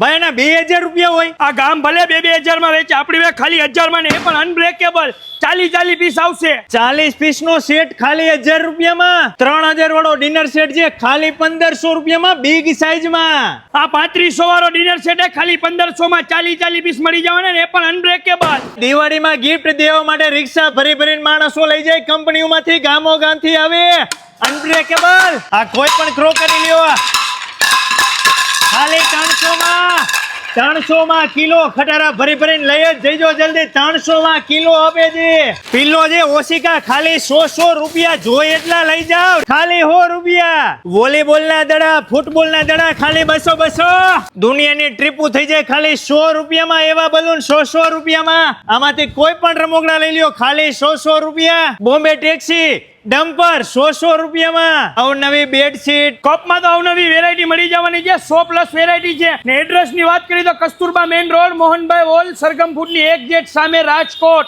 ભાઈ એના 2000 રૂપિયા હોય. આ ગામ ભલે 2000 માં વેચે, આપણી બે ખાલી 1000 માં ને એ પણ અનબ્રેકેબલ 40 પીસ આવશે. 40 પીસ નો સેટ ખાલી 1000 રૂપિયામાં. 3000 વાળો ડિનર સેટ છે ખાલી 1500 રૂપિયામાં બિગ સાઈઝ માં. આ 3500 વાળો ડિનર સેટ ખાલી 1500 માં 40 પીસ મળી જવાના ને એ પણ અનબ્રેકેબલ. દિવાળીમાં ગિફ્ટ દેવા માટે રિક્ષા ભરીને માણસો લઈ જાય કંપનીઓમાંથી, ગામો ગામથી આવે. અનબ્રેકેબલ. આ કોઈ પણ ક્રોકરી લ્યો ખાલી 300 માં કિલો. ખટારા ભરીને લઈ જ જઈજો જલ્દી. 300 માં કિલો આપે છે. પિલ્લો જે ઓશિકા ખાલી 100 રૂપિયા જોઈ એટલા લઈ જાવ, ખાલી 100 રૂપિયા. વોલીબોલ ના દડા, ફૂટબોલ ના દડા ખાલી 200. દુનિયાની ટ્રીપો થઈ જાય ખાલી 100 રૂપિયામાં. એવા બલૂન 100 રૂપિયામાં. આમાંથી કોઈ પણ રમકડા લઈ લ્યો ખાલી 100 રૂપિયા. બોમ્બે ટેક્સી ડમ્પર 100 રૂપિયામાં. અવનવી બેડશીટ. કપમાં તો અવનવી વેરાયટી મળી જવાની છે. 100+ વેરાયટી છે ને એડ્રેસ ની વાત કરી તો Kasturba main road, Mohanbhai hall, Sargam ફૂડની એક્ઝેક્ટ સામે, રાજકોટ.